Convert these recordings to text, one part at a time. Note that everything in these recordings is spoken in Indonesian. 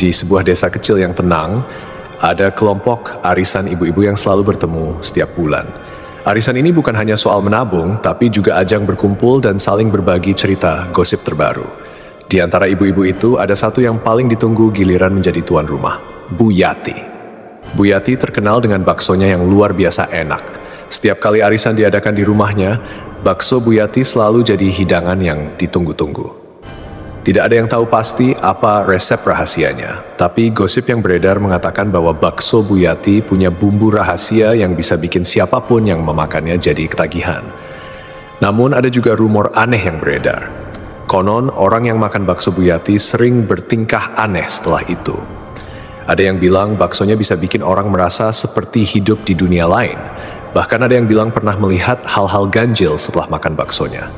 Di sebuah desa kecil yang tenang, ada kelompok arisan ibu-ibu yang selalu bertemu setiap bulan. Arisan ini bukan hanya soal menabung, tapi juga ajang berkumpul dan saling berbagi cerita gosip terbaru. Di antara ibu-ibu itu, ada satu yang paling ditunggu giliran menjadi tuan rumah, Bu Yati. Bu Yati terkenal dengan baksonya yang luar biasa enak. Setiap kali arisan diadakan di rumahnya, bakso Bu Yati selalu jadi hidangan yang ditunggu-tunggu. Tidak ada yang tahu pasti apa resep rahasianya, tapi gosip yang beredar mengatakan bahwa bakso Bu Yati punya bumbu rahasia yang bisa bikin siapapun yang memakannya jadi ketagihan. Namun ada juga rumor aneh yang beredar. Konon orang yang makan bakso Bu Yati sering bertingkah aneh setelah itu. Ada yang bilang baksonya bisa bikin orang merasa seperti hidup di dunia lain. Bahkan ada yang bilang pernah melihat hal-hal ganjil setelah makan baksonya.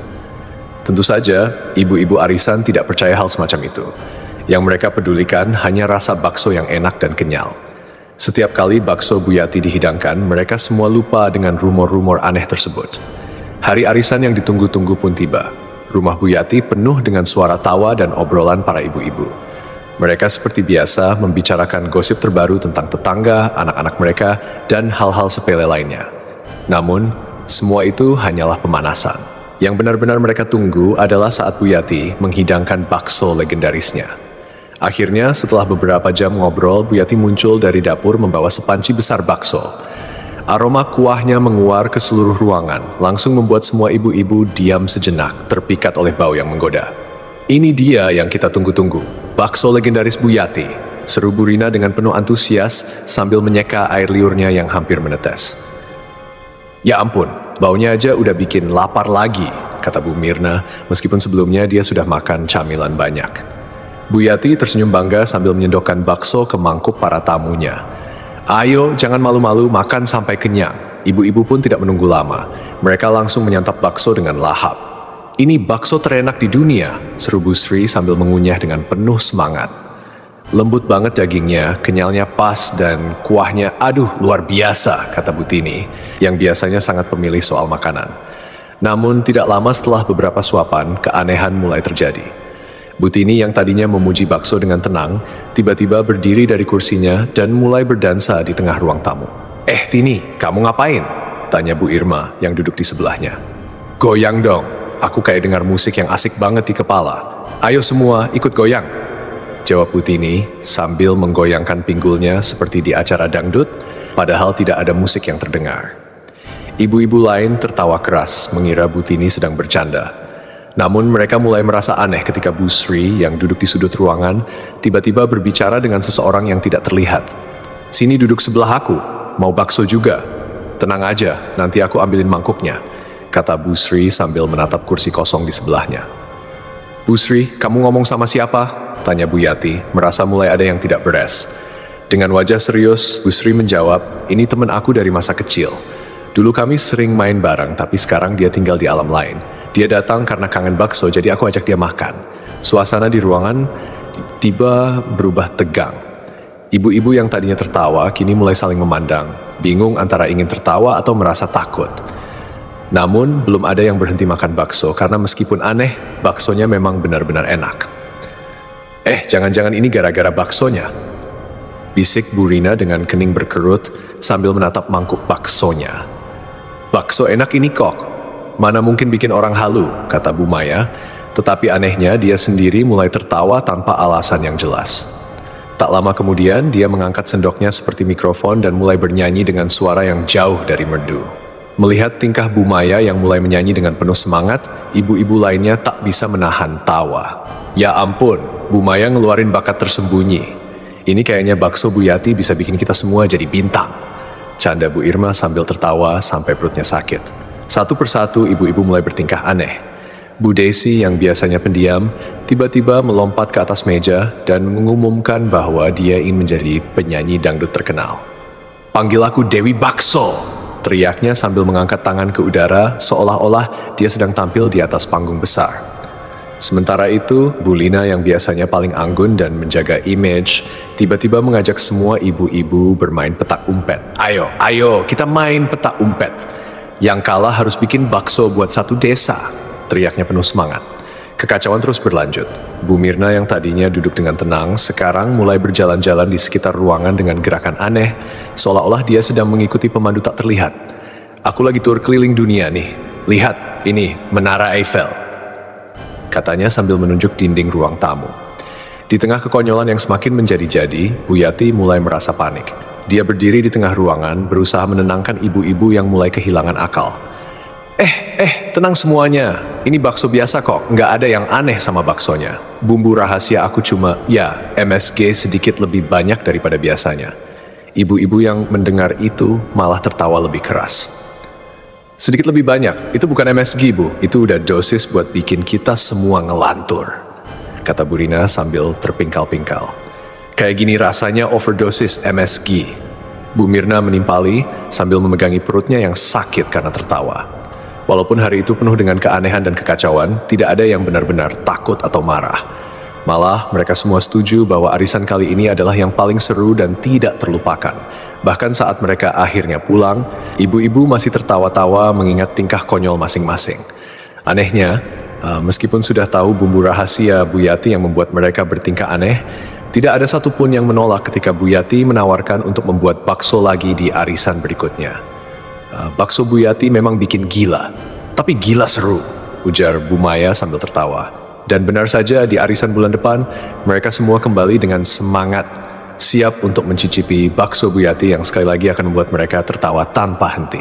Tentu saja, ibu-ibu arisan tidak percaya hal semacam itu. Yang mereka pedulikan hanya rasa bakso yang enak dan kenyal. Setiap kali bakso Bu Yati dihidangkan, mereka semua lupa dengan rumor-rumor aneh tersebut. Hari arisan yang ditunggu-tunggu pun tiba. Rumah Bu Yati penuh dengan suara tawa dan obrolan para ibu-ibu. Mereka seperti biasa membicarakan gosip terbaru tentang tetangga, anak-anak mereka, dan hal-hal sepele lainnya. Namun, semua itu hanyalah pemanasan. Yang benar-benar mereka tunggu adalah saat Bu Yati menghidangkan bakso legendarisnya. Akhirnya, setelah beberapa jam ngobrol, Bu Yati muncul dari dapur membawa sepanci besar bakso. Aroma kuahnya menguar ke seluruh ruangan, langsung membuat semua ibu-ibu diam sejenak, terpikat oleh bau yang menggoda. "Ini dia yang kita tunggu-tunggu, bakso legendaris Bu Yati," seru Bu Rina dengan penuh antusias sambil menyeka air liurnya yang hampir menetes. "Ya ampun, baunya aja udah bikin lapar lagi," kata Bu Mirna, meskipun sebelumnya dia sudah makan camilan banyak. Bu Yati tersenyum bangga sambil menyendokkan bakso ke mangkuk para tamunya. "Ayo, jangan malu-malu, makan sampai kenyang." Ibu-ibu pun tidak menunggu lama. Mereka langsung menyantap bakso dengan lahap. "Ini bakso terenak di dunia," seru Bu Sri sambil mengunyah dengan penuh semangat. "Lembut banget dagingnya, kenyalnya pas, dan kuahnya aduh luar biasa," kata Bu Tini, yang biasanya sangat pemilih soal makanan. Namun tidak lama setelah beberapa suapan, keanehan mulai terjadi. Bu Tini yang tadinya memuji bakso dengan tenang, tiba-tiba berdiri dari kursinya dan mulai berdansa di tengah ruang tamu. Tini, kamu ngapain?" tanya Bu Irma yang duduk di sebelahnya. "Goyang dong, aku kayak dengar musik yang asik banget di kepala. Ayo semua ikut goyang," jawab Bu Tini sambil menggoyangkan pinggulnya seperti di acara dangdut, padahal tidak ada musik yang terdengar. Ibu-ibu lain tertawa keras mengira Bu Tini sedang bercanda. Namun mereka mulai merasa aneh ketika Bu Sri yang duduk di sudut ruangan tiba-tiba berbicara dengan seseorang yang tidak terlihat. "Sini duduk sebelah aku, mau bakso juga?" "Tenang aja, nanti aku ambilin mangkuknya," kata Bu Sri sambil menatap kursi kosong di sebelahnya. "Bu Sri, kamu ngomong sama siapa?" tanya Bu Yati, merasa mulai ada yang tidak beres. Dengan wajah serius, Bu Sri menjawab, "Ini teman aku dari masa kecil. Dulu kami sering main bareng, tapi sekarang dia tinggal di alam lain. Dia datang karena kangen bakso, jadi aku ajak dia makan." Suasana di ruangan tiba berubah tegang. Ibu-ibu yang tadinya tertawa, kini mulai saling memandang, bingung antara ingin tertawa atau merasa takut. Namun, belum ada yang berhenti makan bakso, karena meskipun aneh, baksonya memang benar-benar enak. Jangan-jangan ini gara-gara baksonya," bisik Bu Rina dengan kening berkerut sambil menatap mangkuk baksonya. "Bakso enak ini kok, mana mungkin bikin orang halu," kata Bu Maya, tetapi anehnya dia sendiri mulai tertawa tanpa alasan yang jelas. Tak lama kemudian, dia mengangkat sendoknya seperti mikrofon dan mulai bernyanyi dengan suara yang jauh dari merdu. Melihat tingkah Bu Maya yang mulai menyanyi dengan penuh semangat, ibu-ibu lainnya tak bisa menahan tawa. "Ya ampun, Bu Maya ngeluarin bakat tersembunyi. Ini kayaknya bakso Bu Yati bisa bikin kita semua jadi bintang," canda Bu Irma sambil tertawa sampai perutnya sakit. Satu persatu ibu-ibu mulai bertingkah aneh. Bu Desi yang biasanya pendiam, tiba-tiba melompat ke atas meja dan mengumumkan bahwa dia ingin menjadi penyanyi dangdut terkenal. "Panggil aku Dewi Bakso," teriaknya sambil mengangkat tangan ke udara seolah-olah dia sedang tampil di atas panggung besar. Sementara itu, Bu Lina yang biasanya paling anggun dan menjaga image, tiba-tiba mengajak semua ibu-ibu bermain petak umpet. Ayo, kita main petak umpet. Yang kalah harus bikin bakso buat satu desa," teriaknya penuh semangat. Kekacauan terus berlanjut. Bu Mirna yang tadinya duduk dengan tenang, sekarang mulai berjalan-jalan di sekitar ruangan dengan gerakan aneh, seolah-olah dia sedang mengikuti pemandu tak terlihat. "Aku lagi tur keliling dunia nih. Lihat, ini Menara Eiffel," katanya sambil menunjuk dinding ruang tamu. Di tengah kekonyolan yang semakin menjadi-jadi, Bu Yati mulai merasa panik. Dia berdiri di tengah ruangan, berusaha menenangkan ibu-ibu yang mulai kehilangan akal. Tenang semuanya. Ini bakso biasa kok, nggak ada yang aneh sama baksonya. Bumbu rahasia aku cuma, MSG sedikit lebih banyak daripada biasanya. Ibu-ibu yang mendengar itu malah tertawa lebih keras. "Sedikit lebih banyak, itu bukan MSG, Bu. Itu udah dosis buat bikin kita semua ngelantur," kata Bu Rina sambil terpingkal-pingkal. "Kayak gini rasanya overdosis MSG." Bu Mirna menimpali sambil memegangi perutnya yang sakit karena tertawa. Walaupun hari itu penuh dengan keanehan dan kekacauan, tidak ada yang benar-benar takut atau marah. Malah, mereka semua setuju bahwa arisan kali ini adalah yang paling seru dan tidak terlupakan. Bahkan saat mereka akhirnya pulang, ibu-ibu masih tertawa-tawa mengingat tingkah konyol masing-masing. Anehnya, meskipun sudah tahu bumbu rahasia Bu Yati yang membuat mereka bertingkah aneh, tidak ada satupun yang menolak ketika Bu Yati menawarkan untuk membuat bakso lagi di arisan berikutnya. "Bakso Bu Yati memang bikin gila, tapi gila seru," ujar Bu Maya sambil tertawa. Dan benar saja di arisan bulan depan, mereka semua kembali dengan semangat, siap untuk mencicipi bakso Bu Yati yang sekali lagi akan membuat mereka tertawa tanpa henti.